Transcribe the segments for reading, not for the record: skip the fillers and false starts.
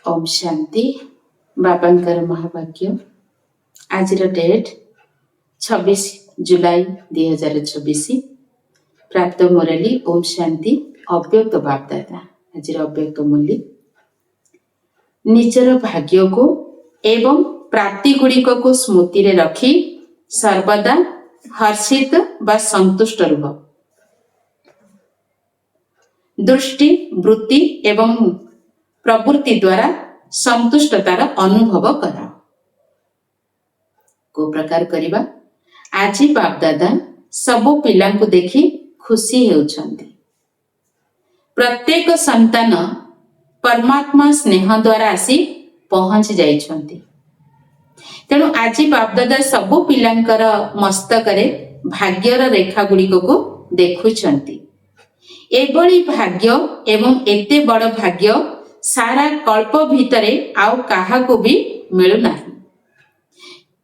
ओम शांति बाबांकर महाभाग्य आज डेट 26 जुलाई 2024 प्राप्त मुरली ओम शांति अव्यक्त बापदादा आज अव्यक्त मूल्य निजर भाग्य को एवं प्राप्ति गुड़िक को स्मृति रे रखी सर्वदा हर्षित व संतुष्ट रुह। दृष्टि वृत्ति एवं प्रवृत्ति द्वारा संतुष्टतार अनुभव कराओ। को प्रकार करिबा आज बापदादा सबो पिला को देखी खुशी हेउछंती। प्रत्येक संतान परमात्मा स्नेह द्वारा आसी पहुंच जाइछंती। तेणु आज बापदादा सबो पिलांकर मस्तकरे भाग्यर रेखा गुड़िक को देखुछंती। एभली भाग्य एवं एते बड़ भाग्य सारा कल्प भितरे आउ काहाको भी मिलु नाही।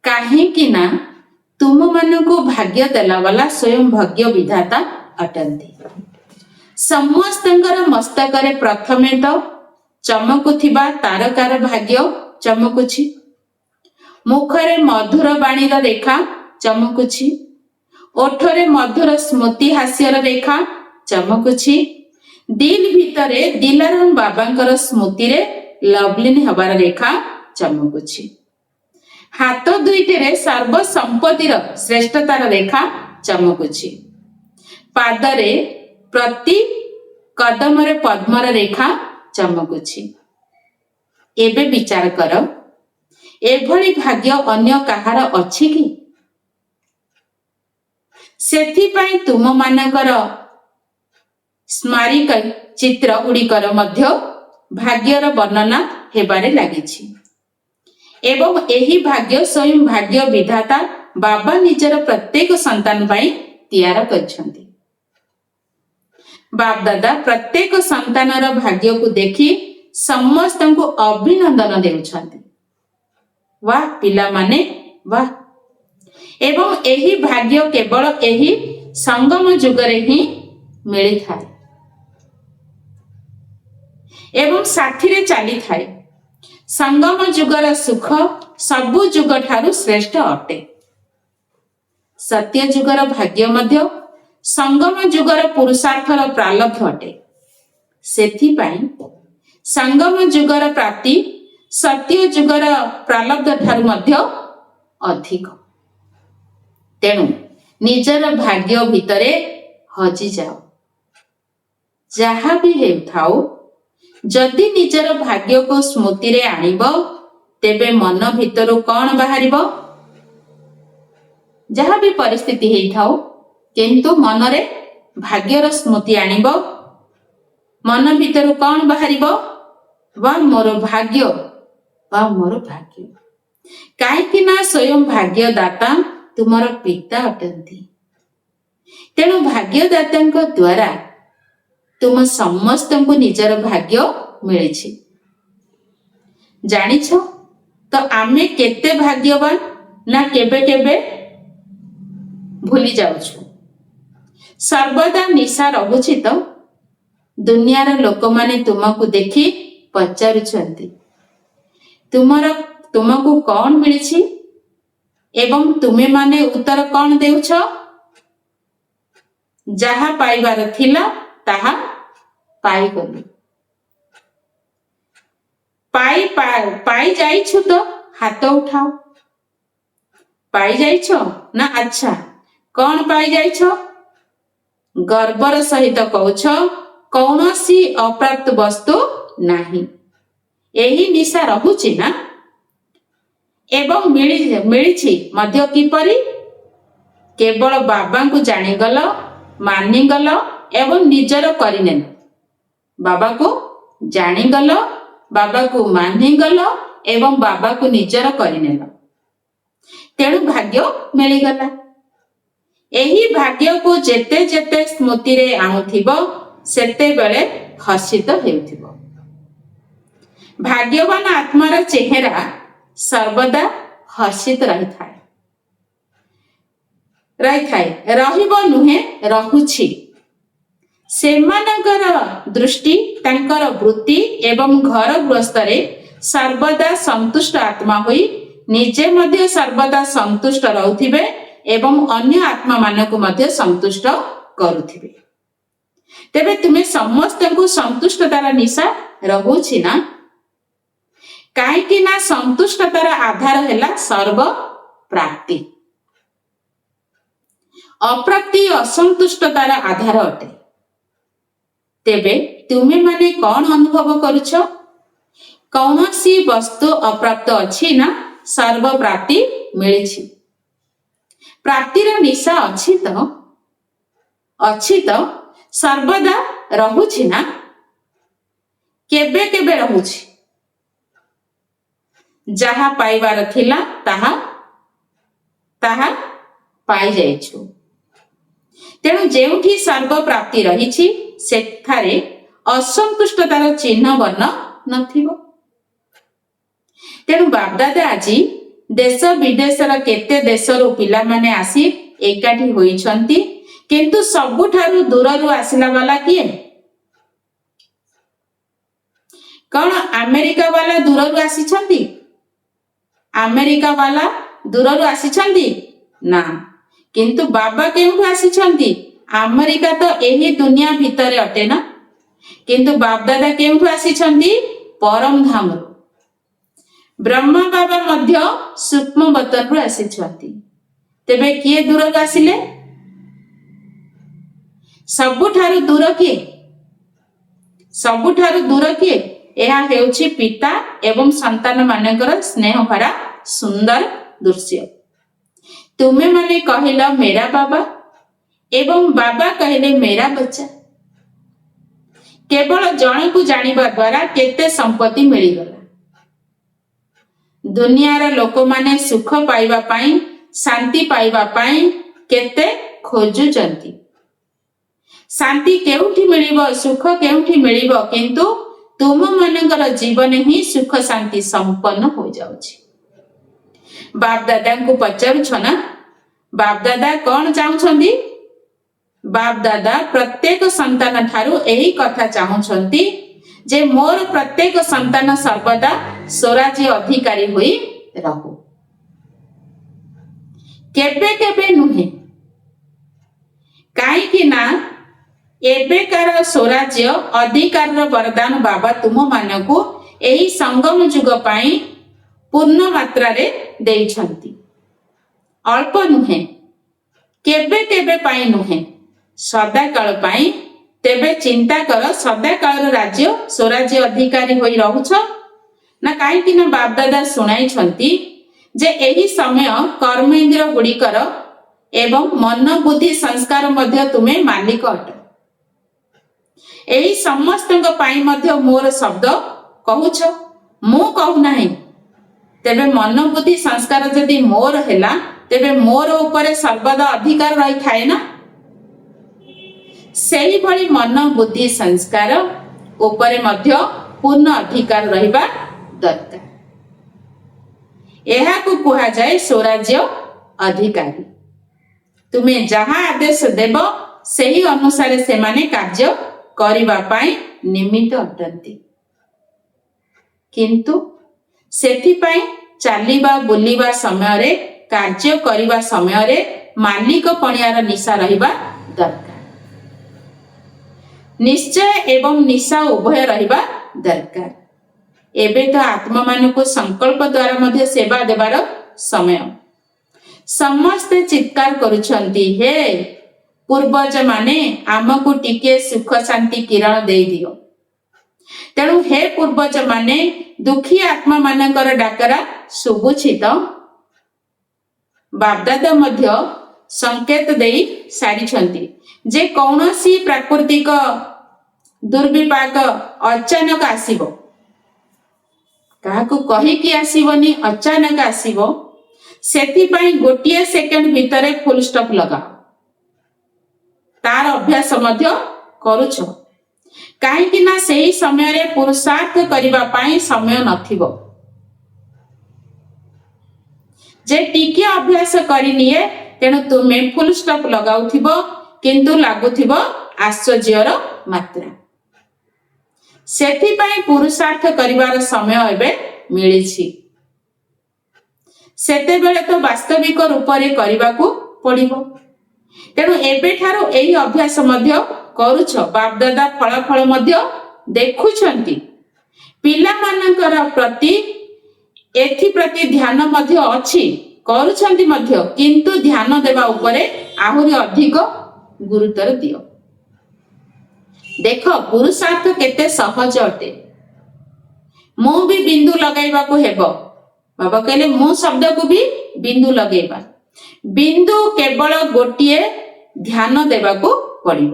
काहेकि ना तुम मानको भाग्य देला वाला स्वयं भाग्य विधाता अटंती। समस्तंकर मस्तकरे प्रथमे तो चमकुथिबा तारकार भाग्य चमकुछि। मुखरे मधुर बाणीर रेखा चमकुछि। ओठरे मधुर स्मृति हास्यर रेखा चमकुछि। दिल भितरे दिलाराम बाबांकर स्मृति रे लवलीन हबार रेखा चमकुछि। हाथ दुईटे सर्व संपत्तिर श्रेष्ठतार रेखा चमकुछि। पादरे प्रति कदमरे पद्मर रेखा चमकुछि। एबे विचार कर एभली भाग्य अन्य काहार अछि कि? सेथिपाई तुम मानकर स्मारिक चित्र गुड़िकर मध्य भाग्यर वर्णना हेबारे लागिछि एवं एही भाग्य स्वयं भाग्य विधाता बाबा निजर प्रत्येक संतान पाई तैयार करछंती। बाप दादा प्रत्येक संतानर भाग्य को देखि समस्त को अभिनंदन देउछंती। वाह पिला माने वाह। एवं एही भाग्य केवल एही संगम जुगरे ही मिली थाए एवं साथी रे चली थाए। संगम जुगर सुख सबु जुग ठारू श्रेष्ठ अटे। सत्य जुगर भाग्य मध्य संगम जुगर पुरुषार्थर प्रालब्ध अटे। सेथिपाई संगम जुगर प्राप्ति सत्य जुगर प्रालब्ध ठारू मध्य अधिक। तेणु निजर भाग्य भितरे हजि जाओ। जहा भी हेउथाओ जदि निजर भाग्य को स्मृति रे आनिब तेबे मन भितरु कौन बाहरिब? जहा भी परिस्थिति हेइथाओ किंतु मन रे भाग्यर स्मृति आनिब। मन भितरु कौन बाहरिब? वा मोर भाग्य, वा मोर भाग्य। काहेकि ना स्वयं भाग्य दाता तुमर पिता अटंती। तेणु भाग्य दातांक द्वारा तुम समस्त को निजर भाग्य मिले। जानिछ तो आमे केते भाग्यवान ना केबे केबे भूली जाउछु। सर्वदा निशा रहुछि तो दुनियार लोक माने तुमको देखि पचारुछंती तुमको कौन मिलिछि एवं तुमे माने उत्तर कौन देउछ? जहा पाइबार थिला ताहा पाई गलु। पाई जाइछु तो हाथ उठाओ। पाई जाइछो ना अच्छा कौन पाई जाइछो? गर्वर सहित कहूछ कौनसी अप्राप्त वस्तु नाही। एही निशा रहुछि ना? एवं मिलिछि मध्य किपरि? केवल बाबा को जानिगल मानिगल एवं निजर करिनेन। बाबा को जानिगल बाबा को मानिगल एवं बाबा को निजर करिनेन। तेणु भाग्य मिलिगला। एही भाग्य को जेते जेते स्मृति रे आनुथिबो सेते बेले हर्षित हेउथिबो। भाग्यवान आत्मार चेहरा सर्वदा हर्षित रहिबो नुहे रहुछि। सेमानकर दृष्टि तांकर वृत्ति एवं घर गृहस्थरे ସର୍ବଦା ସନ୍ତୁଷ୍ଟ ଆତ୍ମା ହୋଇ ନିଜେ ମଧ୍ୟ ସର୍ବଦା ସନ୍ତୁଷ୍ଟ ରହୁଥିବେ ଏବଂ ଅନ୍ୟ ଆତ୍ମା ମାନଙ୍କୁ ମଧ୍ୟ ସନ୍ତୁଷ୍ଟ କରୁଥିବେ। ତେବେ ତୁମେ ସମସ୍ତଙ୍କୁ ସନ୍ତୁଷ୍ଟତାର ନିଶା ରହୁଛି ନା? କାହିଁକି ନା ସନ୍ତୁଷ୍ଟତାର ଆଧାର ହେଲା ସର୍ବ ପ୍ରାପ୍ତି। ଅପ୍ରାପ୍ତି ଅସନ୍ତୁଷ୍ଟତାର ଆଧାର ଅଟେ। ତେବେ ତୁମେ ମାନେ କଣ ଅନୁଭବ କରୁଛ? କୌଣସି ବସ୍ତୁ ଅପ୍ରାପ୍ତ ଅଛି ନା ସର୍ବ ପ୍ରାପ୍ତି ମିଳିଛି? ପ୍ରାପ୍ତିର ନିଶା ଅଛି ତ ସର୍ବଦା ରହୁଛି ନା? କେବେ କେବେ ରହୁଛି? ଯାହା ପାଇବାର ଥିଲା ତାହା ପାଇଯାଇଛୁ। ତେଣୁ ଯେଉଁଠି ସର୍ବ ପ୍ରାପ୍ତି ରହିଛି ସେଠାରେ ଅସନ୍ତୁଷ୍ଟତାର ଚିହ୍ନ ବର୍ଣ୍ଣ ନଥିବ। ତେଣୁ ବାପଦାଦା ଆଜି ଦେଶ ବିଦେଶର କେତେ ଦେଶରୁ ପିଲାମାନେ ଆସି ଏକାଠି ହୋଇଛନ୍ତି, କିନ୍ତୁ ସବୁଠାରୁ ଦୂରରୁ ଆସିଲା ବାଲା କିଏ? କଣ ଆମେରିକା ବାଲା ଦୂରରୁ ଆସିଛନ୍ତି? ଆମେରିକା ବାଲା ଦୂରରୁ ଆସିଛନ୍ତି ନା, କିନ୍ତୁ ବାବା କେଉଁଠୁ ଆସିଛନ୍ତି? ଆମେରିକା ତ ଏହି ଦୁନିଆ ଭିତରେ ଅଟେ ନା, କିନ୍ତୁ ବାପଦାଦା କେଉଁଠୁ ଆସିଛନ୍ତି? ପରମ ଧାମରୁ। ବ୍ରହ୍ମା ବାବା ମଧ୍ୟ ସୂକ୍ଷ୍ମ ବତନରୁ ଆସିଛନ୍ତି। ତେବେ କିଏ ଦୂରରୁ ଆସିଲେ? ସବୁଠାରୁ ଦୂର କିଏ? ଏହା ହେଉଛି ପିତା ଏବଂ ସନ୍ତାନ ମାନଙ୍କର ସ୍ନେହ ଭରା ସୁନ୍ଦର ଦୃଶ୍ୟ। ତୁମେ ମାନେ କହିଲ ମେରା ବାବା ଏବଂ ବାବା କହିଲେ ମେରା ବଚ୍ଚା। କେବଳ ଜଣକୁ ଜାଣିବା ଦ୍ୱାରା କେତେ ସମ୍ପତ୍ତି ମିଳିଗଲା। ଦୁନିଆର ଲୋକମାନେ ସୁଖ ପାଇବା ପାଇଁ, ଶାନ୍ତି ପାଇବା ପାଇଁ କେତେ ଖୋଜୁଛନ୍ତି। ଶାନ୍ତି କେଉଁଠି ମିଳିବ, ସୁଖ କେଉଁଠି ମିଳିବ, କିନ୍ତୁ ତୁମ ମାନଙ୍କର ଜୀବନ ହିଁ ସୁଖ ଶାନ୍ତି ସମ୍ପନ୍ନ ହୋଇଯାଉଛି। ବାପଦାଦାଙ୍କୁ ପଚାରୁଛ ନା, ବାପଦାଦା କଣ ଚାହୁଁଛନ୍ତି? ବାପଦାଦା ପ୍ରତ୍ୟେକ ସନ୍ତାନ ଠାରୁ ଏହି କଥା ଚାହୁଁଛନ୍ତି ଯେ ମୋର ପ୍ରତ୍ୟେକ ସନ୍ତାନ ସର୍ବଦା ସ୍ୱରାଜ୍ୟ ଅଧିକାରୀ ହୋଇ ରହୁ। କେବେ କେବେ ନୁହେଁ। କାହିଁକି ନା ଏବେକାର ସ୍ୱରାଜ୍ୟ ଅଧିକାରର ବରଦାନ ବାବା ତୁମ ମାନଙ୍କୁ ଏହି ସଙ୍ଗମ ଯୁଗ ପାଇଁ ପୂର୍ଣ୍ଣ ମାତ୍ରାରେ ଦେଇଛନ୍ତି। ଅଳ୍ପ ନୁହେଁ, କେବେ କେବେ ପାଇଁ ନୁହେଁ, ସଦାକାଳ ପାଇଁ। ତେବେ ଚିନ୍ତା କର, ସଦାକାଳର ରାଜ୍ୟ ସ୍ୱରାଜ୍ୟ ଅଧିକାରୀ ହୋଇ ରହୁଛ ନା? କାହିଁକି ନା ବାପଦାଦା ଶୁଣାଇଛନ୍ତି ଯେ ଏହି ସମୟ କର୍ମେନ୍ଦ୍ର ଗୁଡ଼ିକର ଏବଂ ମନ ବୁଦ୍ଧି ସଂସ୍କାର ମଧ୍ୟ ତୁମେ ମାଲିକ ଅଟ। ଏହି ସମସ୍ତଙ୍କ ପାଇଁ ମଧ୍ୟ ମୋର ଶବ୍ଦ କହୁଛ, ମୁଁ କହୁନାହିଁ। ତେବେ ମନ ବୁଦ୍ଧି ସଂସ୍କାର ଯଦି ମୋର ହେଲା, ତେବେ ମୋର ଉପରେ ସର୍ବଦା ଅଧିକାର ରହିଥାଏ ନା? ସେହିଭଳି ମନ ବୁଦ୍ଧି ସଂସ୍କାର ଉପରେ ମଧ୍ୟ ପୂର୍ଣ୍ଣ ଅଧିକାର ରହିବା ଦରକାର। ଏହାକୁ କୁହାଯାଏ ସ୍ୱରାଜ୍ୟ ଅଧିକାରୀ। ତୁମେ ଯାହା ଆଦେଶ ଦେବ ସେହି ଅନୁସାରେ ସେମାନେ କାର୍ଯ୍ୟ କରିବା ପାଇଁ ନିମିତ୍ତ ଅଟନ୍ତି। କିନ୍ତୁ ସେଥିପାଇଁ ଚାଲିବା ବୁଲିବା ସମୟରେ, କାର୍ଯ୍ୟ କରିବା ସମୟରେ ମାଲିକ ପଣିଆର ନିଶା ରହିବା ଦରକାର। ନିଶ୍ଚୟ ଏବଂ ନିଶା ଉଭୟ ରହିବା ଦରକାର। ଏବେ ତ ଆତ୍ମାମାନଙ୍କୁ ସଂକଳ୍ପ ଦ୍ୱାରା ମଧ୍ୟ ସେବା ଦେବାର ସମୟ। ସମସ୍ତେ ଚିତ୍କାର କରୁଛନ୍ତି, ହେ ପୂର୍ବଜ ମାନେ ଆମକୁ ଟିକେ ସୁଖ ଶାନ୍ତି କିରଣ ଦେଇଦିଅ। ତେଣୁ ହେ ପୂର୍ବଜ ମାନେ, ଦୁଃଖୀ ଆତ୍ମା ମାନଙ୍କର ଡାକରା ଶୁଭୁଛି ତ? ବାପଦାଦା ମଧ୍ୟ ସଂକେତ ଦେଇ ସାରିଛନ୍ତି ଯେ କୌଣସି ପ୍ରାକୃତିକ ଦୁର୍ବିପାକ ଅଚାନକ ଆସିବ। କାହାକୁ କହିକି ଆସିବନି, ଅଚାନକ ଆସିବ। ସେଥିପାଇଁ ଗୋଟିଏ ସେକେଣ୍ଡ ଭିତରେ ଫୁଲ ଷ୍ଟପ୍ ଲଗାଅ। ତାର ଅଭ୍ୟାସ ମଧ୍ୟ କରୁଛ। କାହିଁକି ନା ସେହି ସମୟରେ ପୁରୁଷାର୍ଥ କରିବା ପାଇଁ ସମୟ ନଥିବ। ଯେ ଟିକେ ଅଭ୍ୟାସ କରିନିଏ, ତେଣୁ ତୁମେ ଫୁଲ ଷ୍ଟପ୍ ଲଗାଉଥିବ, କିନ୍ତୁ ଲାଗୁଥିବ ଆଶ୍ଚର୍ଯ୍ୟର ମାତ୍ରା। ସେଥିପାଇଁ ପୁରୁଷାର୍ଥ କରିବାର ସମୟ ଏବେ ମିଳିଛି ସେତେବେଳେ ତ ବାସ୍ତବିକ ରୂପରେ କରିବାକୁ ପଡ଼ିବ। ତେଣୁ ଏବେଠାରୁ ଏହି ଅଭ୍ୟାସ ମଧ୍ୟ କରୁଛ, ବାପଦାଦା ଫଳାଫଳ ମଧ୍ୟ ଦେଖୁଛନ୍ତି। ପିଲାମାନଙ୍କର ପ୍ରତି ଏଥିପ୍ରତି ଧ୍ୟାନ ମଧ୍ୟ ଅଛି, କରୁଛନ୍ତି ମଧ୍ୟ, କିନ୍ତୁ ଧ୍ୟାନ ଦେବା ଉପରେ ଆହୁରି ଅଧିକ ଗୁରୁତ୍ୱ ଦିଅ। ଦେଖ ପୁରୁଷାର୍ଥ କେତେ ସହଜ ଅଟେ। ମୁଁ ବି ବିନ୍ଦୁ ଲଗାଇବାକୁ ହେବ। ବାବା କହିଲେ ମୁଁ ଶବ୍ଦକୁ ବି ବିନ୍ଦୁ ଲଗେଇବା। ବିନ୍ଦୁ କେବଳ ଗୋଟିଏ ଧ୍ୟାନ ଦେବାକୁ ପଡ଼ିବ।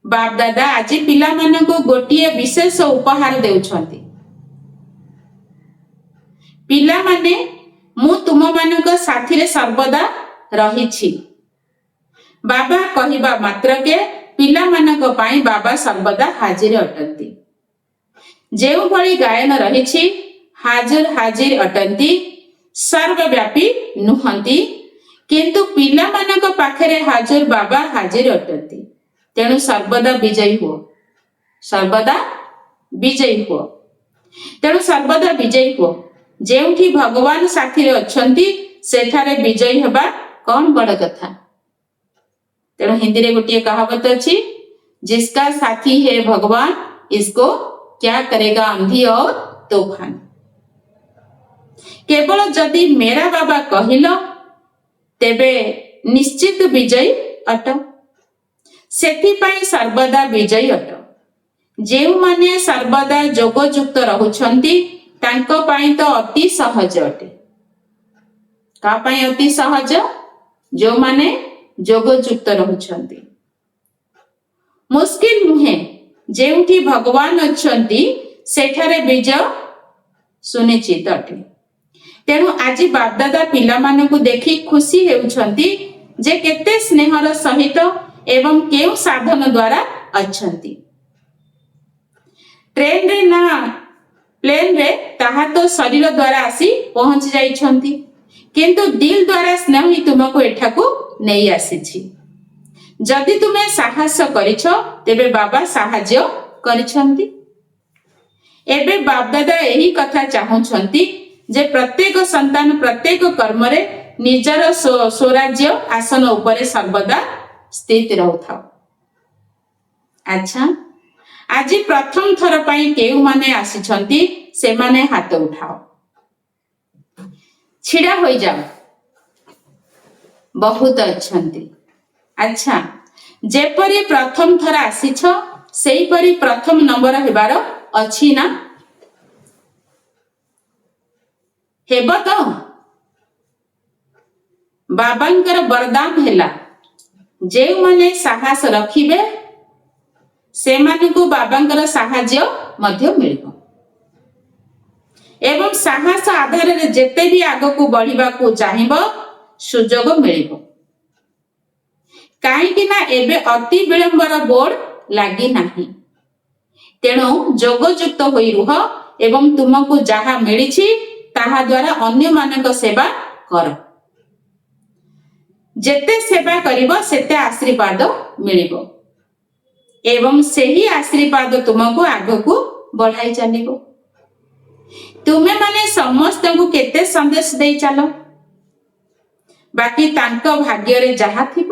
ବାପଦାଦା ଆଜି ପିଲାମାନଙ୍କୁ ଗୋଟିଏ ବିଶେଷ ଉପହାର ଦେଉଛନ୍ତି। ପିଲାମାନେ, ମୁଁ ତୁମମାନଙ୍କ ସାଥିରେ ସର୍ବଦା ରହିଛି। ବାବା କହିବା ମାତ୍ରକେ ପିଲାମାନଙ୍କ ପାଇଁ ବାବା ସର୍ବଦା ହାଜିର ଅଟନ୍ତି। ଯେଉଁଭଳି ଗାୟନ ରହିଛି, ହାଜର ହାଜିର ଅଟନ୍ତି, ସର୍ବବ୍ୟାପୀ ନୁହନ୍ତି, କିନ୍ତୁ ପିଲାମାନଙ୍କ ପାଖରେ ହାଜର ବାବା ହାଜିର ଅଟନ୍ତି। ତେଣୁ ସର୍ବଦା ବିଜୟୀ ହୁଅ, ସର୍ବଦା ବିଜୟୀ ହୁଅ। ତେଣୁ ସର୍ବଦା ବିଜୟୀ ହୁଅ। ଯେଉଁଠି ଭଗବାନ ସାଥିରେ ଅଛନ୍ତି ସେଠାରେ ବିଜୟୀ ହେବା କଣ ବଡ଼ କଥା। ତେଣୁ ହିନ୍ଦୀରେ ଗୋଟିଏ କହାବତ ଅଛି, जिसका साथी है भगवान इसको क्या करेगा आंधी और तूफान। केवल जदि मेरा बाबा कहिल तेबे निश्चित विजयी अट। सेथिपाई सर्वदा विजयी अट। ଯେଉଁମାନେ ସର୍ବଦା ଯୋଗଯୁକ୍ତ ରହୁଛନ୍ତି ତାଙ୍କ ପାଇଁ ତ ଅତି ସହଜ ଅଟେ। କାହା ପାଇଁ ଅତି ସହଜ? ଯେଉଁମାନେ ଯୋଗଯୁକ୍ତ ରହୁଛନ୍ତି। ମୁସ୍କିଲ ନୁହେଁ, ଯେଉଁଠି ଭଗବାନ ଅଛନ୍ତି ସେଠାରେ ବିଜୟ ସୁନିଶ୍ଚିତ ଅଟେ। ତେଣୁ ଆଜି ବାପଦାଦା ପିଲାମାନଙ୍କୁ ଦେଖି ଖୁସି ହେଉଛନ୍ତି ଯେ କେତେ ସ୍ନେହର ସହିତ ଏବଂ କେଉଁ ସାଧନ ଦ୍ୱାରା ଅଛନ୍ତି। ଟ୍ରେନରେ ନା ପ୍ଲେନରେ ତାହା ତ ଶରୀର ଦ୍ୱାରା ଆସି ପହଞ୍ଚି ଯାଇଛନ୍ତି, କିନ୍ତୁ ଦିଲ ଦ୍ୱାରା ସ୍ନେହ ହିଁ ତୁମକୁ ଏଠାକୁ ନେଇ ଆସିଛି। ଯଦି ତୁମେ ସାହସ କରିଛ ତେବେ ବାବା ସାହାଯ୍ୟ କରିଛନ୍ତି। ଏବେ ବାପଦାଦା ଏହି କଥା ଚାହୁଁଛନ୍ତି ଯେ ପ୍ରତ୍ୟେକ ସନ୍ତାନ ପ୍ରତ୍ୟେକ କର୍ମରେ ନିଜର ସ୍ୱରାଜ୍ୟ ଆସନ ଉପରେ ସର୍ବଦା ସ୍ଥିତ ରହୁଥାଉ। ଆଚ୍ଛା, ଆଜି ପ୍ରଥମ ଥର ପାଇଁ କେଉଁମାନେ ଆସିଛନ୍ତି ସେମାନେ ହାତ ଉଠାଅ। ଛିଡ଼ା ହୋଇଯାଅ। ବହୁତ ଅଛନ୍ତି। ଆଚ୍ଛା, ଯେପରି ପ୍ରଥମ ଥର ଆସିଛ ସେହିପରି ପ୍ରଥମ ନମ୍ବର ହେବାର ଅଛି ନା? ହେବ ତ? ବାବାଙ୍କର ବରଦାନ ହେଲା, ଯେଉଁମାନେ ସାହସ ରଖିବେ ସେମାନଙ୍କୁ ବାବାଙ୍କର ସାହାଯ୍ୟ ମଧ୍ୟ ମିଳିବ ଏବଂ ସାହସ ଆଧାରରେ ଯେତେ ବି ଆଗକୁ ବଢିବାକୁ ଚାହିଁବ ସୁଯୋଗ ମିଳିବ। କାହିଁକି ନା ଏବେ ଅତି ବିଳମ୍ବର ବୋର୍ଡ ଲାଗି ନାହିଁ। ତେଣୁ ଯୋଗଯୁକ୍ତ ହୋଇ ରୁହ ଏବଂ ତୁମକୁ ଯାହା ମିଳିଛି ତାହା ଦ୍ୱାରା ଅନ୍ୟମାନଙ୍କ ସେବା କର। ଯେତେ ସେବା କରିବ ସେତେ ଆଶୀର୍ବାଦ ମିଳିବ ଏବଂ ସେହି ଆଶୀର୍ବାଦ ତୁମକୁ ଆଗକୁ ବଢାଇ ଚାଲିବ। ତୁମେମାନେ ସମସ୍ତଙ୍କୁ କେତେ ସନ୍ଦେଶ ଦେଇ ଚାଲ, ବାକି ତାଙ୍କ ଭାଗ୍ୟରେ ଯାହା ଥିବ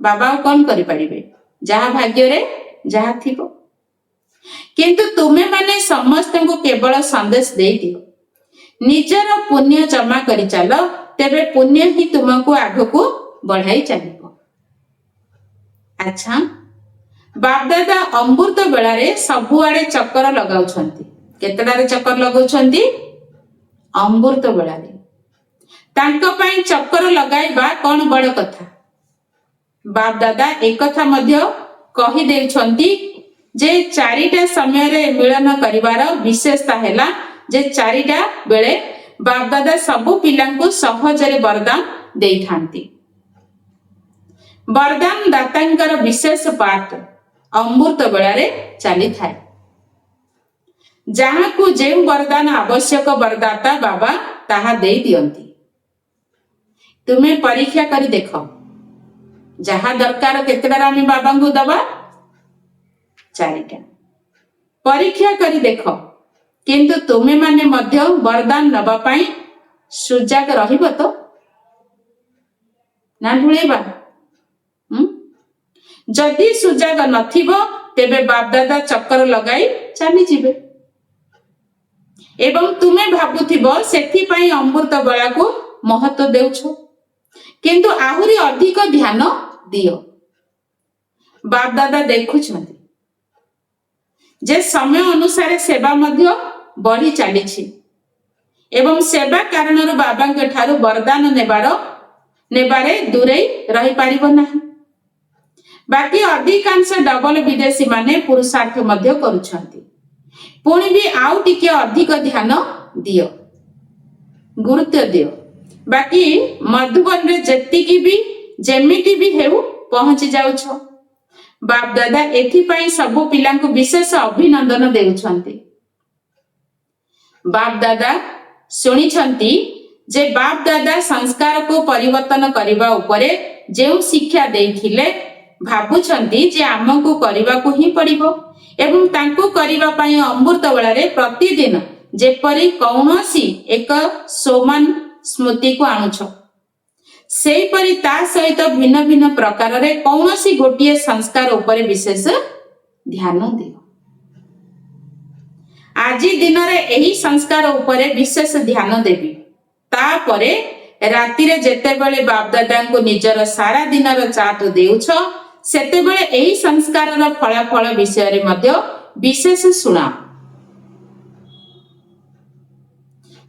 ବାବା ଆଉ କଣ କରିପାରିବେ? ଯାହା ଭାଗ୍ୟରେ ଯାହା ଥିବ। କିନ୍ତୁ ତୁମେମାନେ ସମସ୍ତଙ୍କୁ କେବଳ ସନ୍ଦେଶ ଦେଇଦିଅ, ନିଜର ପୁଣ୍ୟ ଜମା କରି ଚାଲ, ତେବେ ପୁଣ୍ୟ ହିଁ ତୁମକୁ ଆଗକୁ ବଢାଇ ଚାଲିବ। ଆଚ୍ଛା, ବାପଦାଦା ଅମୃତ ବେଳାରେ ସବୁଆଡେ ଚକ୍କର ଲଗାଉଛନ୍ତି। କେତେଟାରେ ଚକ୍କର ଲଗାଉଛନ୍ତି? ଅମୃତ ବେଳାରେ। ତାଙ୍କ ପାଇଁ ଚକ୍କର ଲଗାଇବା କଣ ବଡ଼ କଥା? ବାପଦାଦା ଏକଥା ମଧ୍ୟ କହିଦେଉଛନ୍ତି ଯେ ଚାରିଟା ସମୟରେ ମିଳନ କରିବାର ବିଶେଷତା ହେଲା ଯେ ଚାରିଟା ବେଳେ ବାପଦାଦା ସବୁ ପିଲାଙ୍କୁ ସହଜରେ ବରଦାନ ଦେଇଥାନ୍ତି। ବରଦାନ ଦାତାଙ୍କର ବିଶେଷ ପାଠ ଅମୃତ ବେଳାରେ ଚାଲିଥାଏ। ଯାହାକୁ ଯେଉଁ ବରଦାନ ଆବଶ୍ୟକ ବରଦାତା ବାବା ତାହା ଦେଇ ଦିଅନ୍ତି। ତୁମେ ପରୀକ୍ଷା କରି ଦେଖ, ଯାହା ଦରକାର କେତେଟାରେ ଆମେ ବାବାଙ୍କୁ ଦବା? ଚାରିଟା। ପରୀକ୍ଷା କରି ଦେଖ କିନ୍ତୁ ତୁମେ ମାନେ ମଧ୍ୟ ବରଦାନ ନେବା ପାଇଁ ସୁଜାଗ ରହିବ ତ ନା ଢୁଳେଇବା? ଯଦି ସୁଜାଗ ନଥିବ ତେବେ ବାପଦାଦା ଚକ୍କର ଲଗାଇ ଚାଲିଯିବେ ଏବଂ ତୁମେ ଭାବୁଥିବ ସେଥିପାଇଁ ଅମୃତ ବେଳାକୁ ମହତ୍ୱ ଦେଉଛ, କିନ୍ତୁ ଆହୁରି ଅଧିକ ଧ୍ୟାନ ଦିଅ। ବାପଦାଦା ଦେଖୁଛନ୍ତି ଯେ ସମୟ ଅନୁସାରେ ସେବା ମଧ୍ୟ ବଢି ଚାଲିଛି ଏବଂ ସେବା କାରଣରୁ ବାବାଙ୍କ ଠାରୁ ବରଦାନ ନେବାରେ ଦୂରେଇ ରହିପାରିବ ନାହିଁ। ବାକି ଅଧିକାଂଶ ଡବଲ ବିଦେଶୀ ମାନେ ପୁରୁଷାର୍ଥ ମଧ୍ୟ କରୁଛନ୍ତି। ପୁଣି ବି ଆଉ ଟିକେ ଅଧିକ ଧ୍ୟାନ ଦିଅ, ଗୁରୁତ୍ୱ ଦିଅ। ବାକି ମଧୁବନରେ ଯେମିତି ବି ହେଉ ପହଞ୍ଚି ଯାଉଛ। ବାପଦାଦା ଏଥିପାଇଁ ସବୁ ପିଲାଙ୍କୁ ବିଶେଷ ଅଭିନନ୍ଦନ ଦେଉଛନ୍ତି। ବାପଦାଦା ଶୁଣିଛନ୍ତି ଯେ ବାପଦାଦା ସଂସ୍କାରକୁ ପରିବର୍ତ୍ତନ କରିବା ଉପରେ ଯେଉଁ ଶିକ୍ଷା ଦେଇଥିଲେ, ଭାବୁଛନ୍ତି ଯେ ଆମକୁ କରିବାକୁ ହିଁ ପଡିବ ଏବଂ ତାଙ୍କୁ କରିବା ପାଇଁ ଅମୃତ ବେଳାରେ ପ୍ରତିଦିନ ଯେପରି କୌଣସି ଏକ ସୋମାନ ସ୍ମୃତିକୁ ଆଣୁଛ, ସେହିପରି ତା ସହିତ ଭିନ୍ନ ଭିନ୍ନ ପ୍ରକାରରେ କୌଣସି ଗୋଟିଏ ସଂସ୍କାର ଉପରେ ବିଶେଷ ଧ୍ୟାନ ଦିଅ। ଆଜି ଦିନରେ ଏହି ସଂସ୍କାର ଉପରେ ବିଶେଷ ଧ୍ୟାନ ଦେବି। ତାପରେ ରାତିରେ ଯେତେବେଳେ ବାପଦାଦାଙ୍କୁ ନିଜର ସାରା ଦିନର ଚାଟ ଦେଉଛ, ସେତେବେଳେ ଏହି ସଂସ୍କାରର ଫଳାଫଳ ବିଷୟରେ ମଧ୍ୟ ବିଶେଷ ଶୁଣାଅ,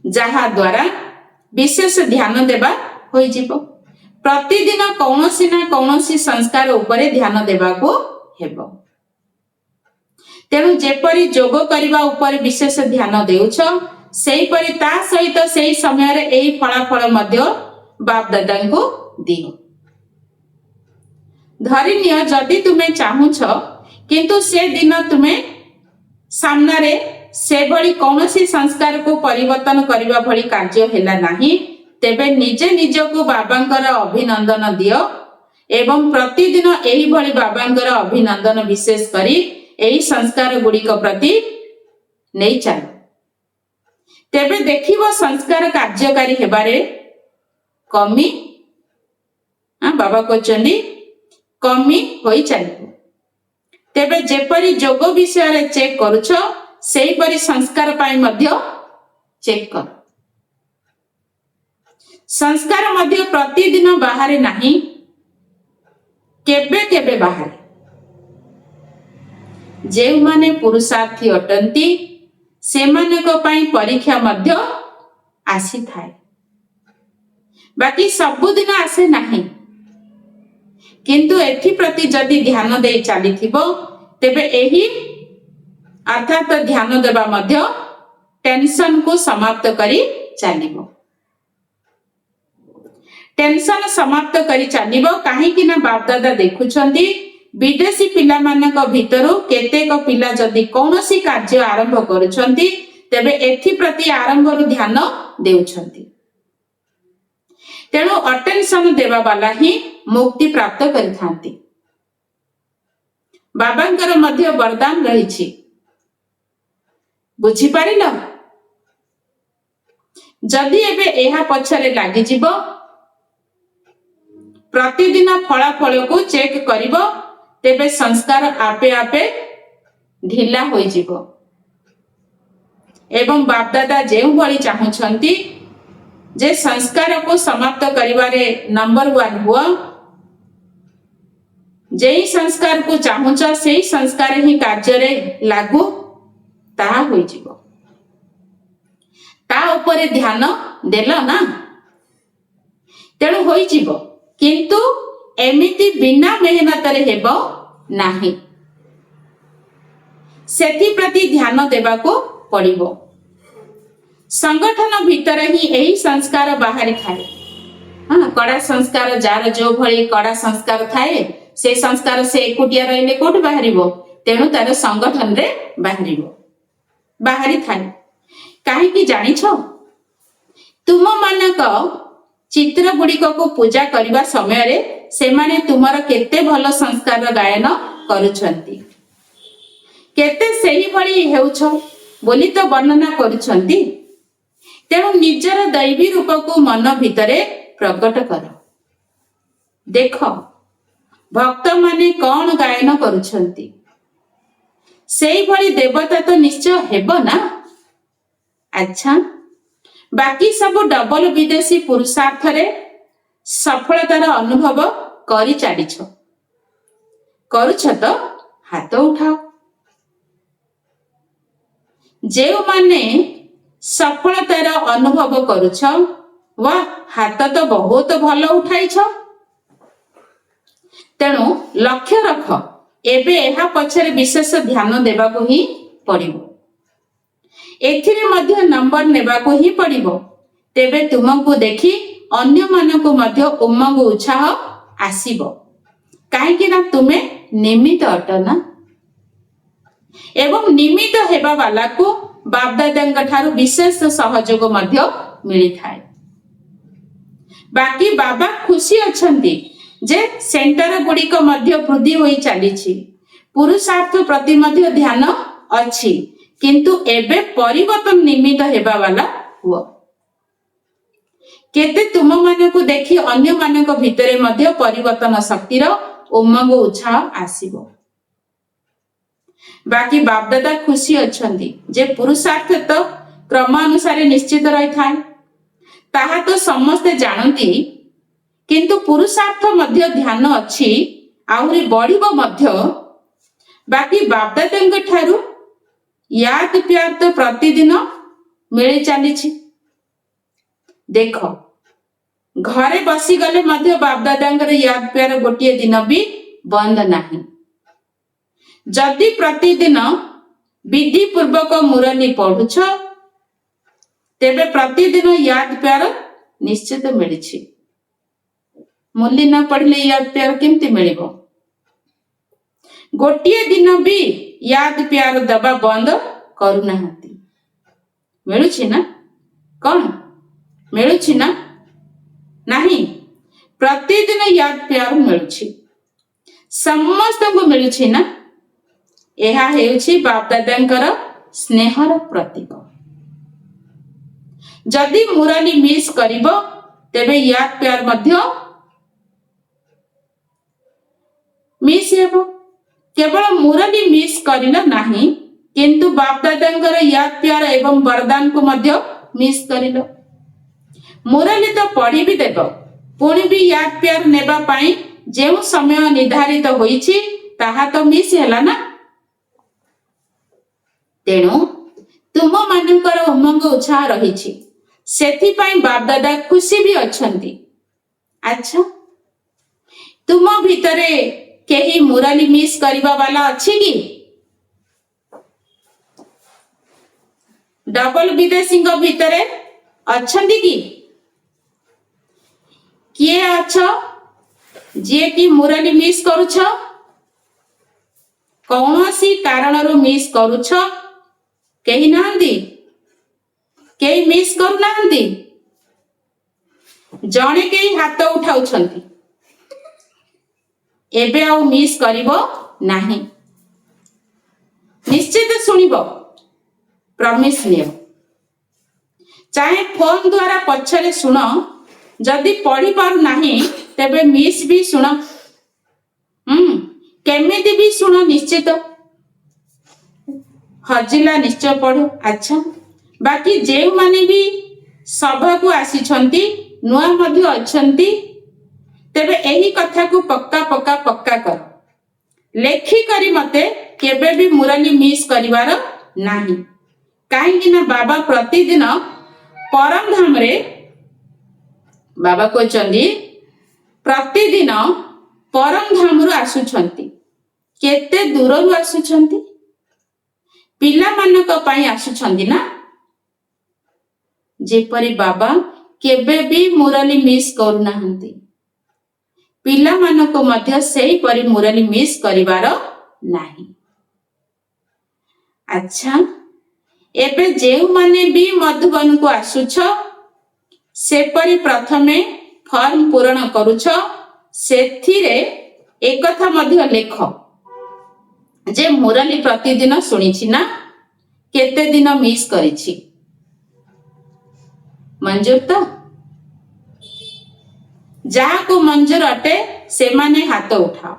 ଯାହା ଦ୍ୱାରା ବିଶେଷ ଧ୍ୟାନ ଦେବା ହୋଇଯିବ। ପ୍ରତିଦିନ କୌଣସି ନା କୌଣସି ସଂସ୍କାର ଉପରେ ଧ୍ୟାନ ଦେବାକୁ ହେବ। ତେଣୁ ଯେପରି ଯୋଗ କରିବା ଉପରେ ବିଶେଷ ଧ୍ୟାନ ଦେଉଛ, ସେହିପରି ତା ସହିତ ସେହି ସମୟରେ ଏହି ଫଳାଫଳ ମଧ୍ୟ ବାପଦାଦାଙ୍କୁ ଦିଅ। ଧରିନିଅ ଯଦି ତୁମେ ଚାହୁଁଛ କିନ୍ତୁ ସେ ଦିନ ତୁମେ ସାମ୍ନାରେ ସେଭଳି କୌଣସି ସଂସ୍କାରକୁ ପରିବର୍ତ୍ତନ କରିବା ଭଳି କାର୍ଯ୍ୟ ହେଲା ନାହିଁ, ତେବେ ନିଜେ ନିଜକୁ ବାବାଙ୍କର ଅଭିନନ୍ଦନ ଦିଅ ଏବଂ ପ୍ରତିଦିନ ଏହିଭଳି ବାବାଙ୍କର ଅଭିନନ୍ଦନ ବିଶେଷ କରି ଏହି ସଂସ୍କାର ଗୁଡ଼ିକ ପ୍ରତି ନେଇ ଚାଲ। ତେବେ ଦେଖିବ ସଂସ୍କାର କାର୍ଯ୍ୟକାରୀ ହେବାରେ କମି ବାବା କହିଛନ୍ତି କମି ହୋଇ ଚାଲିବ। ତେବେ ଯେପରି ଯୋଗ ବିଷୟରେ ଚେକ୍ କରୁଛ, ସେହିପରି ସଂସ୍କାର ପାଇଁ ମଧ୍ୟ ଚେକ୍ କର। ସଂସ୍କାର ମଧ୍ୟ ପ୍ରତିଦିନ ବାହାରେ ନାହିଁ, କେବେ କେବେ ବାହାରେ। ଯେଉଁମାନେ ପୁରୁଷାର୍ଥୀ ଅଟନ୍ତି ସେମାନଙ୍କ ପାଇଁ ପରୀକ୍ଷା ମଧ୍ୟ ଆସିଥାଏ, ବାକି ସବୁଦିନ ଆସେ ନାହିଁ। କିନ୍ତୁ ଏଥିପ୍ରତି ଯଦି ଧ୍ୟାନ ଦେଇ ଚାଲିଥିବ, ତେବେ ଏହି ଅର୍ଥାତ ଧ୍ୟାନ ଦେବା ମଧ୍ୟ ଟେନସନକୁ ସମାପ୍ତ କରି ଚାଲିବ। ଟେନସନ ସମାପ୍ତ କରି ଚାଲିବ କାହିଁକି ନା ବାପଦାଦା ଦେଖୁଛନ୍ତି ବିଦେଶୀ ପିଲାମାନଙ୍କ ଭିତରୁ କେତେକ ପିଲା ଯଦି କୌଣସି କାର୍ଯ୍ୟ ଆରମ୍ଭ କରୁଛନ୍ତି, ତେବେ ଏଥିପ୍ରତି ଆରମ୍ଭରୁ ଧ୍ୟାନ ଦେଉଛନ୍ତି। ତେଣୁ ଅଟେନସନ ଦେବା ବାଲା ହିଁ ମୁକ୍ତି ପ୍ରାପ୍ତ କରିଥାନ୍ତି। ବାବାଙ୍କର ମଧ୍ୟ ବରଦାନ ରହିଛି, ବୁଝିପାରିଲ? ଯଦି ଏବେ ଏହା ପଛରେ ଲାଗିଯିବ, ପ୍ରତିଦିନ ଫଳାଫଳକୁ ଚେକ୍ କରିବ, ତେବେ ସଂସ୍କାର ଆପେ ଆପେ ଢିଲା ହୋଇଯିବ ଏବଂ ବାପଦାଦା ଯେଉଁଭଳି ଚାହୁଁଛନ୍ତି ଯେ ସଂସ୍କାରକୁ ସମାପ୍ତ କରିବାରେ ନମ୍ବର 1 ହୁଅ, ଯେଉଁ ସଂସ୍କାରକୁ ଚାହୁଁଛ ସେହି ସଂସ୍କାର ହିଁ କାର୍ଯ୍ୟରେ ଲାଗୁ, ତାହା ହୋଇଯିବ। ତା ଉପରେ ଧ୍ୟାନ ଦେଲ ନା, ତେଣୁ ହୋଇଯିବ। କିନ୍ତୁ ଏମିତି ବିନା ମେହନତରେ ହେବ ନାହିଁ, ସେଥିପ୍ରତି ଧ୍ୟାନ ଦେବାକୁ ପଡ଼ିବ। ସଂଗଠନ ଭିତରେ ହିଁ ଏହି ସଂସ୍କାର ବାହାରିଥାଏ। କଡ଼ା ସଂସ୍କାର, ଯାହାର ଯେଉଁ ଭଳି କଡ଼ା ସଂସ୍କାର ଥାଏ, ସେ ସଂସ୍କାର ସେ ଏକୁଟିଆ ରହିଲେ କୋଉଠି ବାହାରିବ? ତେଣୁ ତାର ସଂଗଠନରେ ବାହାରିଥାଏ। କାହିଁକି ଜାଣିଛ? ତୁମମାନଙ୍କ ଚିତ୍ର ଗୁଡ଼ିକକୁ ପୂଜା କରିବା ସମୟରେ ସେମାନେ ତୁମର କେତେ ଭଲ ସଂସ୍କାର ଗାୟନ କରୁଛନ୍ତି, କେତେ ସେହିଭଳି ହେଉଛ, ବୋଲି ତ ବର୍ଣ୍ଣନା କରୁଛନ୍ତି। ତେଣୁ ନିଜର ଦୈବୀ ରୂପକୁ ମନ ଭିତରେ ପ୍ରକଟ କର। ଦେଖ ଭକ୍ତମାନେ କଣ ଗାୟନ କରୁଛନ୍ତି। ସେଇଭଳି ଦେବତା ତ ନିଶ୍ଚୟ ହେବ ନା। ଆଚ୍ଛା, ବାକି ସବୁ ଡବଲ ବିଦେଶୀ ପୁରୁଷାର୍ଥରେ ସଫଳତାର ଅନୁଭବ କରି ଚାଲିଛ। କରୁଛ ତ ହାତ ଉଠାଅ। ଯେଉଁମାନେ ସଫଳତାର ଅନୁଭବ କରୁଛ, ବା ହାତ ତ ବହୁତ ଭଲ ଉଠାଇଛ। ତେଣୁ ଲକ୍ଷ୍ୟ ରଖ, ଏବେ ଏହା ପଛରେ ବିଶେଷ ଧ୍ୟାନ ଦେବାକୁ ହିଁ ପଡ଼ିବ। ଏଥିରେ ମଧ୍ୟ ନମ୍ବର ନେବାକୁ ହିଁ ପଡ଼ିବ। ତେବେ ତୁମକୁ ଦେଖି ଅନ୍ୟମାନଙ୍କୁ ମଧ୍ୟ ଉମଙ୍ଗ ଉତ୍ସାହ ଆସିବ। କାହିଁକି ନା ତୁମେ ନିମିତ୍ତ ଅଟ ନା। ଏବଂ ନିମିତ୍ତ ହେବା ବାଲାକୁ ବାପଦାଦାଙ୍କ ଠାରୁ ବିଶେଷ ସହଯୋଗ ମଧ୍ୟ ମିଳିଥାଏ। ବାକି ବାବା ଖୁସି ଅଛନ୍ତି ଯେ ସେଣ୍ଟର ଗୁଡ଼ିକ ମଧ୍ୟ ବୃଦ୍ଧି ହୋଇ ଚାଲିଛି। ପୁରୁଷାର୍ଥ ପ୍ରତି ମଧ୍ୟ ଧ୍ୟାନ ଅଛି, କିନ୍ତୁ ଏବେ ପରିବର୍ତ୍ତନ ନିମିତ୍ତ ହେବା ବାଲା ହୁଅ। କେତେ ତୁମମାନଙ୍କୁ ଦେଖି ଅନ୍ୟମାନଙ୍କ ଭିତରେ ମଧ୍ୟ ପରିବର୍ତ୍ତନ ଶକ୍ତିର ଉମଙ୍ଗ ଉତ୍ସାହ ଆସିବ। ବାକି ବାପଦାଦା ଖୁସି ଅଛନ୍ତି ଯେ ପୁରୁଷାର୍ଥ ତ କ୍ରମାନୁସାରେ ନିଶ୍ଚିତ ରହିଥାଏ। ତାହା ତ ସମସ୍ତେ ଜାଣନ୍ତି, କିନ୍ତୁ ପୁରୁଷାର୍ଥ ମଧ୍ୟ ଧ୍ୟାନ ଅଛି, ଆହୁରି ବଢିବ ମଧ୍ୟ। ବାକି ବାପଦାଦାଙ୍କ ଠାରୁ ୟାଦ ପ୍ୟାର ତ ପ୍ରତିଦିନ ମିଳି ଚାଲିଛି। ଦେଖ ଘରେ ବସିଗଲେ ମଧ୍ୟ ବାପଦାଦାଙ୍କର ୟାଦ ପ୍ୟାର ଗୋଟିଏ ଦିନ ବି ବନ୍ଦ ନାହିଁ। ଯଦି ପ୍ରତିଦିନ ବିଧି ପୂର୍ବକ ମୁରଲି ପଢୁଛ, ତେବେ ପ୍ରତିଦିନ ୟାଦ ପ୍ୟାର ନିଶ୍ଚିତ ମିଳିଛି। ମୁରଲି ନ ପଢିଲେ ୟାଦ ପ୍ୟାର କେମିତି ମିଳିବ? ଗୋଟିଏ ଦିନ ବି ୟାଦ ପ୍ୟାର ଦବା ବନ୍ଦ କରୁନାହାନ୍ତି। ମିଳୁଛି ନା? କଣ ମିଳୁଛି ନା ନାହିଁ? ପ୍ରତିଦିନ ୟାଦ ପ୍ୟାର ମିଳୁଛି। ସମସ୍ତଙ୍କୁ ମିଳୁଛି ନା? ଏହା ହେଉଛି ବାପଦାଦାଙ୍କର ସ୍ନେହର ପ୍ରତୀକ। ଯଦି ମୁରଲି ମିସ୍ କରିବ, ତେବେ ୟାଦ ପ୍ୟାର ମଧ୍ୟ ମିସ୍ ହେବ। କେବଳ ମୁରଲି ମିସ୍ କରିଲ ନାହିଁ, କିନ୍ତୁ ବାପଦାଦାଙ୍କର ୟାଦ ପ୍ୟାର ଏବଂ ବରଦାନକୁ ମଧ୍ୟ ମିସ୍ କରିଲ। ମୁରଲି ତ ପଢି ବି ଦେବ, ପୁଣି ବି ୟାଦ ପ୍ୟାର ନେବା ପାଇଁ ଯେଉଁ ସମୟ ନିର୍ଦ୍ଧାରିତ ହୋଇଛି ତାହା ତ ମିସ୍ ହେଲା ନା। ତେଣୁ ତୁମମାନଙ୍କର ଉମଙ୍ଗ ଉତ୍ସାହ ରହିଛି, ସେଥିପାଇଁ ବାପଦାଦା ଖୁସି ବି ଅଛନ୍ତି। ଆଚ୍ଛା, ତୁମ ଭିତରେ କେହି ମୁରଲି ମିସ୍ କରିବା ବାଲା ଅଛି କି? ଡବଲ ବିଦେଶୀଙ୍କ ଭିତରେ ଅଛନ୍ତି କି? କିଏ ଅଛ ଯିଏ କି ମୁରଲି ମିସ୍ କରୁଛ? କୌଣସି କାରଣରୁ ମିସ୍ କରୁଛ? କେହି ନାହାନ୍ତି? କେହି ମିସ୍ କରୁନାହାନ୍ତି? ଜଣେ କେହି ହାତ ଉଠାଉଛନ୍ତି। ଏବେ ଆଉ ମିସ୍ କରିବ ନାହିଁ। ନିଶ୍ଚିତ ଶୁଣିବ, ପ୍ରମିସ୍ ନିଅ। ଚାहे ଫୋନ ଦ୍ୱାରା ପଛରେ ଶୁଣ, ଯଦି ପଢି ପାରୁ ନାହିଁ ତେବେ ମିସ୍ ବି ଶୁଣ। କେମିତି ବି ଶୁଣ, ନିଶ୍ଚିତ। ହଜିଲା ନିଶ୍ଚୟ ପଢୁ। ଆଚ୍ଛା, ବାକି ଯେଉଁମାନେ ବି ସଭାକୁ ଆସିଛନ୍ତି, ନୂଆ ମଧ୍ୟ ଅଛନ୍ତି, ତେବେ ଏହି କଥାକୁ ପକ୍କା ପକ୍କା ପକ୍କା କର। ଲେଖିକରି ମତେ କେବେ ବି ମୁରଲି ମିସ୍ କରିବାର ନାହିଁ। କାହିଁକି ନା ବାବା ପ୍ରତିଦିନ ପରମଧାମରେ, ବାବା କହିଛନ୍ତି ପ୍ରତିଦିନ ପରମଧାମରୁ ଆସୁଛନ୍ତି। କେତେ ଦୂରରୁ ଆସୁଛନ୍ତି? ପିଲାମାନଙ୍କ ପାଇଁ ଆସୁଛନ୍ତି ନା। ଯେପରି ବାବା କେବେ ବି ମୁରଲି ମିସ୍ କରୁନାହାନ୍ତି, ପିଲାମାନଙ୍କୁ ମଧ୍ୟ ସେହିପରି ମୁରଲି ମିସ୍ କରିବାର ନାହିଁ। ଆଚ୍ଛା, ଏବେ ଯେଉଁମାନେ ବି ମଧୁବନକୁ ଆସୁଛ, ସେପରି ପ୍ରଥମେ ଫର୍ମ ପୂରଣ କରୁଛ, ସେଥିରେ ଏକଥା ମଧ୍ୟ ଲେଖ ଯେ ମୁରଲି ପ୍ରତିଦିନ ଶୁଣିଛି ନା। केते दिन मिस करिछि मंजूर तो जहा को मंजूर अटे से माने हाथ उठाओ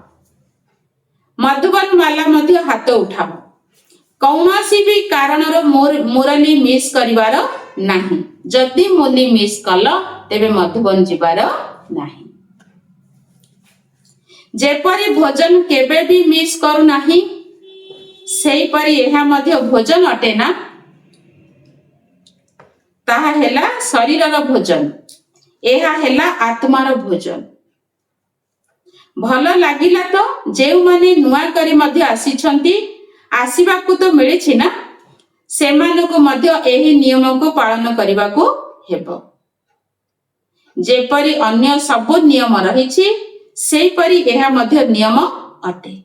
मधुबन वाला मध्य हाथ उठाओ कौनसी भी कारण मुरली मिस करिवार नाही जदि मुरली मिस कल तेबे मधुबन जिबार नाही जेपरी भोजन केबे भी मिस करू नाही सेही परी एहा मध्य भोजन अटे ना ताहा हेला शरीरर भोजन एहा हेला आत्मार भोजन भल लागिला तो जेउ माने नुआ करी मध्य आसीछंती आसीबाकू तो मिलिछि ना सेमानको मध्य एही नियम को पालन करिबाकू हेबो जेपरी अन्य सब नियम रहिछि सेही परी एहा मध्य नियम अटे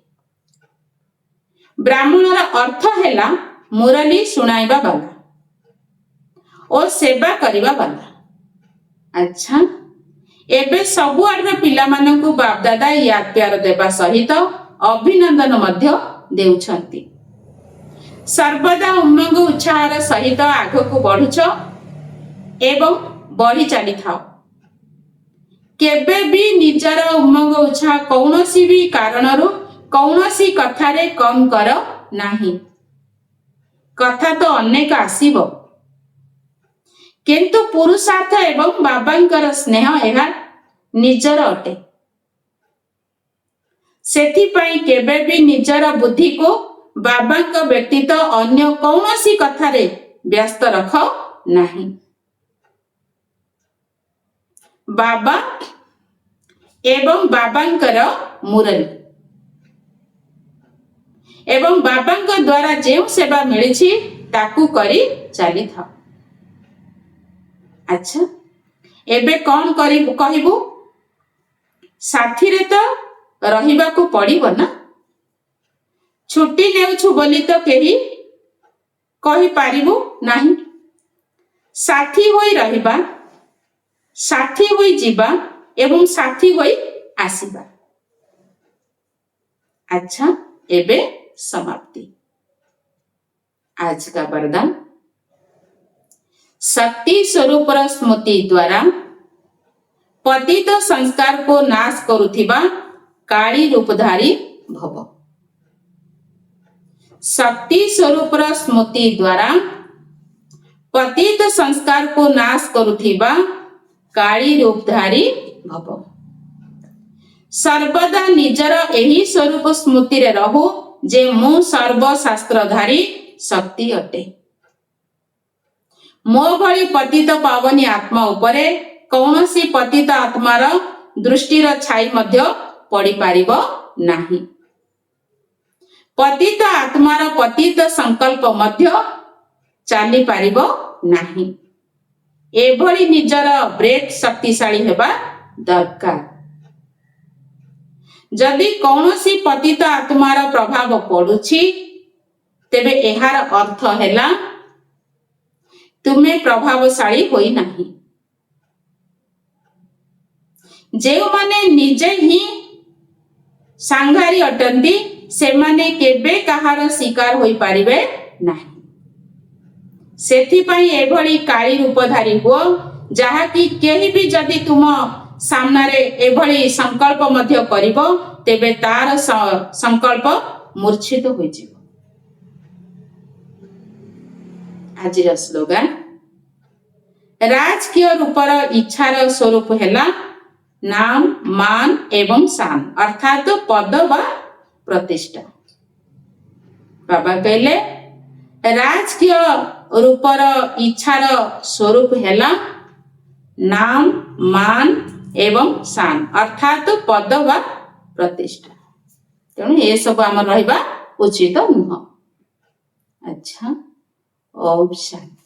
ब्राह्मणर अर्थ हेला मुरली सुनाइबा वाला और सेवा करिबा वाला अच्छा एबे सबु आडर पिला मानकु बाप दादा याद प्यार देबा सहित अभिनंदन मध्य देउछंती सर्वदा उमंग उत्साहर सहित आगको बढ़ुछ एवं बढ़ी चली थाओ केबे भी निजर उमंग उत्साह कौनसी भी कारणरू कौनसी कथारे कम कर नाही कथा तो अनेक आसीबो किंतु पुरुषार्थ एवं बाबांकर स्नेह एहा निजर अटे सेथि पई केबे भी निजर बुद्धि को बाबांक व्यतीत अन्य कौनसी कथारे व्यस्त रख नाही बाबा एवं बाबांकर मुरली एवं बाबांक द्वारा जेउ सेवा मिलिछि ताकू करी चली था अच्छा एबे कौन करिबु कहिबु साथी रे तो रहिबा को पड़िबो ना छुट्टी नेउछु बोली तो केही कहि पारिबु नाही साथी होई रहिबा साथी होई जीवा एवं साथी होई आसीबा अच्छा एबे समाप्ति आज का वरदान शक्ति स्वरूप स्मृति द्वारा पतित संस्कार को नाश करुथिबा काली रूपधारी भव शक्ति स्वरूप स्मृति द्वारा पतित संस्कार को नाश करुथिबा काली रूपधारी भव सर्वदा निजर एही स्वरूप स्मृति रे रहु जे मु सर्वशास्त्रधारी शक्ति अटे मो भली पतित पावनी आत्मा उपरे कौनसी पतित आत्मार दृष्टिर छाई मध्य पड़ी पारिबो नाही पतित आत्मार पतित संकल्प मध्य चाली पारिबो नाही एभली निजर ब्रेक शक्तिशाली हेबा दरकार जदि कौनसी पतित आत्मार प्रभाव पड़ुछि तेबे एहार अर्थ हेला तुमे प्रभावशाली होई नाही जेउ माने निजे ही सांघारी अटंती से माने केबे कहार शिकार होई पारिबे नाही सेथि पई एभली काली रूपधारी हो जहा कि केही भी जदि तुम सामना रे एभली संकल्प मध्य करिवो तेबे तार संकल्प मूर्छित होई जिवो आजिर स्लोगान राजकीय रूपर इच्छार स्वरूप हेला नाम मान एवं शान अर्थात पद व प्रतिष्ठा बाबा कहले राजकीय रूपर इच्छार स्वरूप हेला नाम मान एवं शान अर्थात पद व प्रतिष्ठा तेणु ये सब आम रहिबा उचित नुह अच्छा ओम शांति।